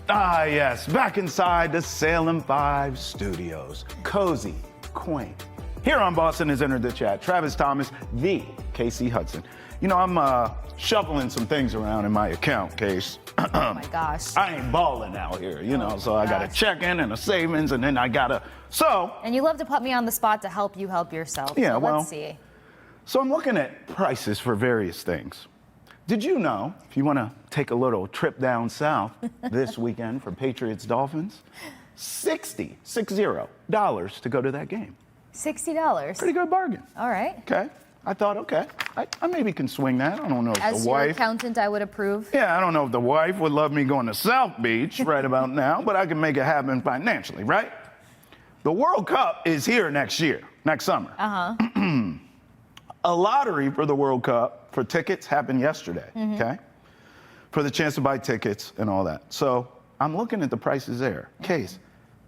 Ah, yes, back inside the Salem 5 studios. Cozy, quaint. Here on Boston has entered the chat, Travis Thomas, the Kasey Hudson. You know, I'm shuffling some things around in my account, Case. Oh my gosh. I ain't balling out here, you know, so I got a check-in and a savings, and then I got a, And you love to put me on the spot to help you help yourself. Yeah, so well, let's see. So I'm looking at prices for various things. Did you know, if you want to take a little trip down south this weekend for Patriots-Dolphins, $60 to go to that game. $60. Pretty good bargain. All right. Okay. I thought, okay, I maybe can swing that. I don't know if As the your wife... accountant, I would approve. Yeah, I don't know if the wife would love me going to South Beach right about now, but I can make it happen financially, right? The World Cup is here next year, next summer. Uh-huh. A lottery for the World Cup for tickets happened yesterday, okay? For the chance to buy tickets and all that. So I'm looking at the prices there. Case,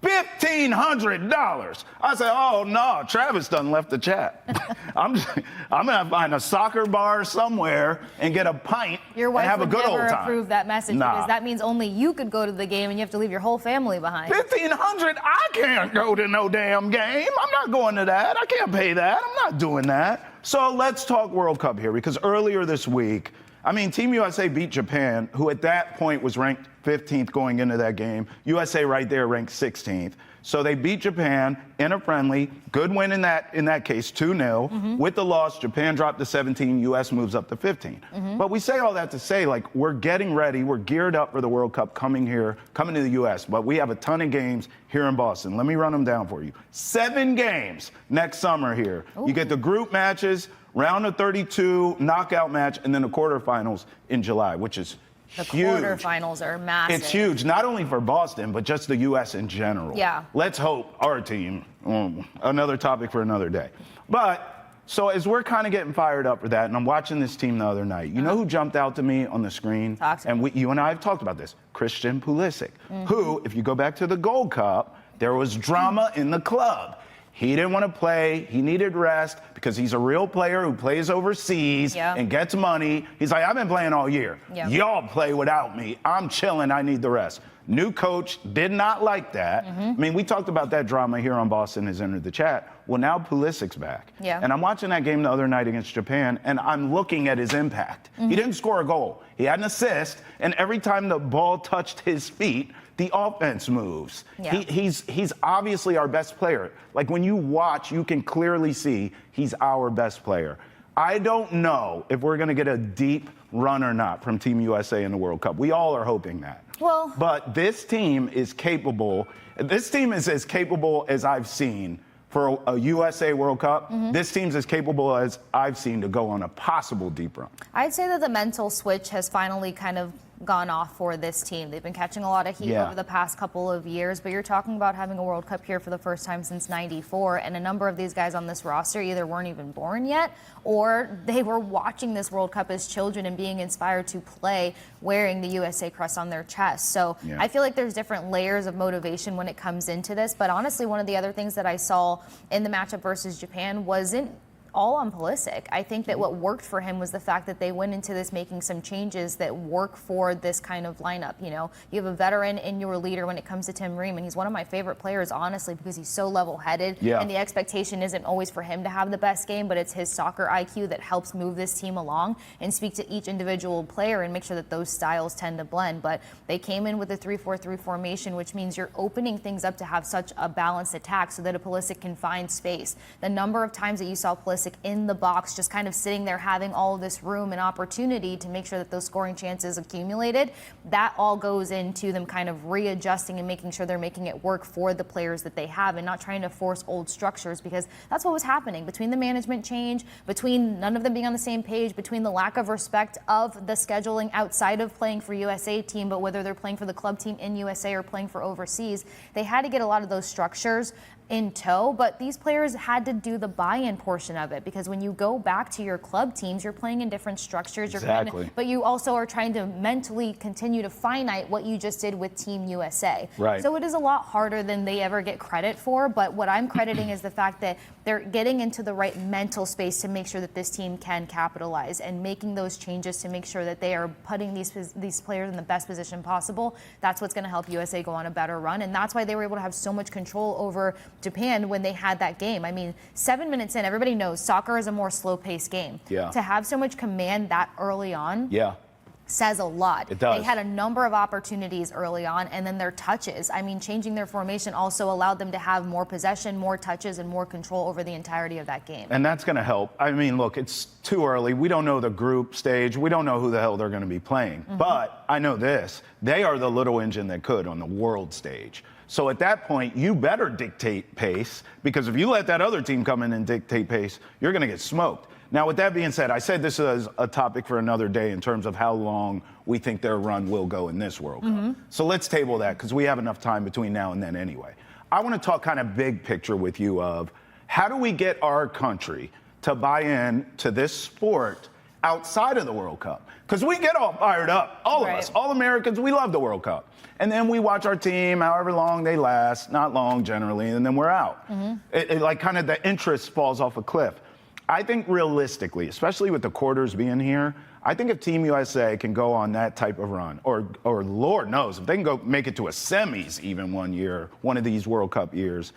$1,500. I said, oh no, Travis done left the chat. I'm gonna find a soccer bar somewhere and get a pint Your wife and have a would good old never time. approve that message because that means only you could go to the game and you have to leave your whole family behind. $1,500? I can't go to no damn game. I'm not going to that. I can't pay that. I'm not doing that. So let's talk World Cup here, because earlier this week, I mean, Team USA beat Japan, who at that point was ranked 15th going into that game. USA right there ranked 16th. So they beat Japan in a friendly, good win in that case, 2-0. With the loss, Japan dropped to 17, US moves up to 15. But we say all that to say, like, we're getting ready, we're geared up for the World Cup coming to the US, but we have a ton of games here in Boston. Let me run them down for you. 7 games next summer here. Ooh. You get the group matches, round of 32, knockout match, and then the quarterfinals in July, which is huge. The quarterfinals are massive. It's huge, not only for Boston, but just the U.S. in general. Yeah. Let's hope our team, another topic for another day. But, so as we're kind of getting fired up for that, and I'm watching this team the other night, you know who jumped out to me on the screen? And you and I have talked about this, Christian Pulisic, who, if you go back to the Gold Cup, there was drama in the club. He didn't want to play. He needed rest because he's a real player who plays overseas and gets money. He's like, I've been playing all year. Y'all play without me. I'm chilling. I need the rest. New coach did not like that. I mean, we talked about that drama here on Boston has entered the chat. Well, now Pulisic's back. And I'm watching that game the other night against Japan, and I'm looking at his impact. He didn't score a goal. He had an assist, and every time the ball touched his feet, the offense moves. He's obviously our best player. Like, when you watch, you can clearly see he's our best player. I don't know if we're going to get a deep run or not from Team USA in the World Cup. We all are hoping that. Well, but this team is capable. This team is as capable as I've seen for a USA World Cup. This team's as capable as I've seen to go on a possible deep run. I'd say that the mental switch has finally kind of gone off for this team. They've been catching a lot of heat over the past couple of years, but you're talking about having a World Cup here for the first time since '94, and a number of these guys on this roster either weren't even born yet, or they were watching this World Cup as children and being inspired to play wearing the USA crest on their chest. So I feel like there's different layers of motivation when it comes into this, but honestly, one of the other things that I saw in the matchup versus Japan wasn't all on Pulisic. I think that what worked for him was the fact that they went into this making some changes that work for this kind of lineup. You know, you have a veteran in your leader when it comes to Tim Ream, and he's one of my favorite players, honestly, because he's so level-headed. And the expectation isn't always for him to have the best game, but it's his soccer IQ that helps move this team along and speak to each individual player and make sure that those styles tend to blend. But they came in with a 3-4-3 formation, which means you're opening things up to have such a balanced attack so that a Pulisic can find space. The number of times that you saw Pulisic in the box, just kind of sitting there having all of this room and opportunity to make sure that those scoring chances accumulated, that all goes into them kind of readjusting and making sure they're making it work for the players that they have and not trying to force old structures, because that's what was happening between the management change, between none of them being on the same page, between the lack of respect of the scheduling outside of playing for USA team, but whether they're playing for the club team in USA or playing for overseas. They had to get a lot of those structures in tow, but these players had to do the buy-in portion of it, because when you go back to your club teams, you're playing in different structures. Exactly. But you also are trying to mentally continue to finite what you just did with Team USA. Right. So it is a lot harder than they ever get credit for, but what I'm crediting is the fact that they're getting into the right mental space to make sure that this team can capitalize, and making those changes to make sure that they are putting these players in the best position possible. That's what's going to help USA go on a better run, and that's why they were able to have so much control over Japan when they had that game. I mean, 7 minutes in, everybody knows soccer is a more slow-paced game. Yeah. To have so much command that early on, Yeah. says a lot. It does. They had a number of opportunities early on, and then their touches. I mean, changing their formation also allowed them to have more possession, more touches, and more control over the entirety of that game. And that's going to help. I mean, look, it's too early. We don't know the group stage. We don't know who the hell they're going to be playing. But I know this. They are the little engine that could on the world stage. So at that point, you better dictate pace, because if you let that other team come in and dictate pace, you're going to get smoked. Now, with that being said, I said this is a topic for another day in terms of how long we think their run will go in this World Cup. So let's table that, because we have enough time between now and then anyway. I want to talk kind of big picture with you of how do we get our country to buy in to this sport outside of the World Cup? Because we get all fired up, all of us, all Americans, we love the World Cup. And then we watch our team, however long they last, not long generally, and then we're out. It like kind of the interest falls off a cliff. I think realistically, especially with the quarters being here, I think if Team USA can go on that type of run, or Lord knows, if they can go make it to a semis even one year, one of these World Cup years,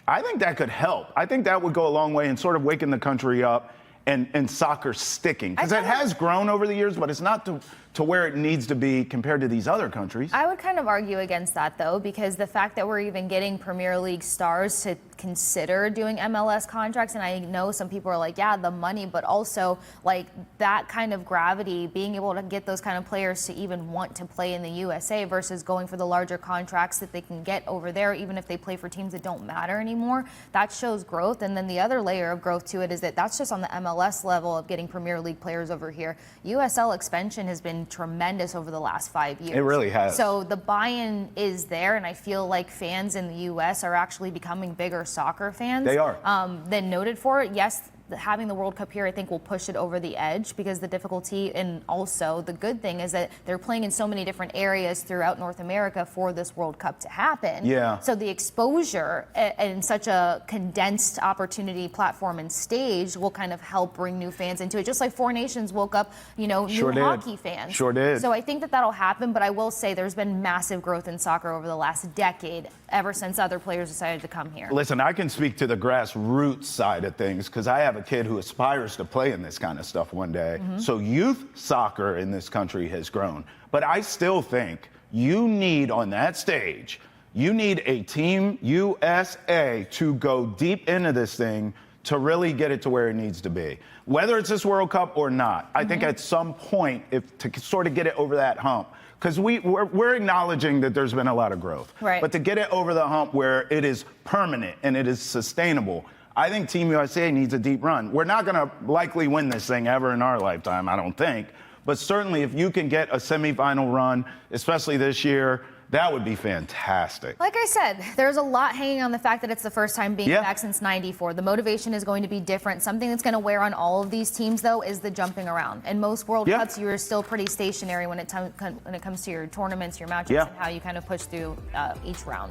I think that could help. I think that would go a long way in sort of waking the country up and soccer sticking. Because it has grown over the years, but it's not to where it needs to be compared to these other countries. I would kind of argue against that, though, because the fact that we're even getting Premier League stars to consider doing MLS contracts, and I know some people are like, yeah, the money, but also like that kind of gravity, being able to get those kind of players to even want to play in the USA versus going for the larger contracts that they can get over there, even if they play for teams that don't matter anymore, that shows growth. And then the other layer of growth to it is that that's just on the MLS level of getting Premier League players over here. USL expansion has been tremendous over the last 5 years. It really has. So the buy-in is there, and I feel like fans in the U.S. are actually becoming bigger soccer fans. They are. Than noted for it. Yes, having the World Cup here, I think, will push it over the edge, because the difficulty, and also the good thing is that they're playing in so many different areas throughout North America for this World Cup to happen. Yeah. So the exposure in such a condensed opportunity, platform, and stage will kind of help bring new fans into it. Just like Four Nations woke up, new hockey fans. Sure did. So I think that that'll happen, but I will say there's been massive growth in soccer over the last decade, ever since other players decided to come here. Listen, I can speak to the grassroots side of things, because I have a kid who aspires to play in this kind of stuff one day. So youth soccer in this country has grown. But I still think you need, on that stage, you need a Team USA to go deep into this thing to really get it to where it needs to be. Whether it's this World Cup or not, I think at some point, to sort of get it over that hump, because we're acknowledging that there's been a lot of growth. Right. But to get it over the hump where it is permanent and it is sustainable, I think Team USA needs a deep run. We're not going to likely win this thing ever in our lifetime, I don't think. But certainly if you can get a semifinal run, especially this year, that would be fantastic. Like I said, there's a lot hanging on the fact that it's the first time being back since '94. The motivation is going to be different. Something that's going to wear on all of these teams, though, is the jumping around. And most World Cups, you are still pretty stationary when it comes to your tournaments, your matchups, and how you kind of push through each round.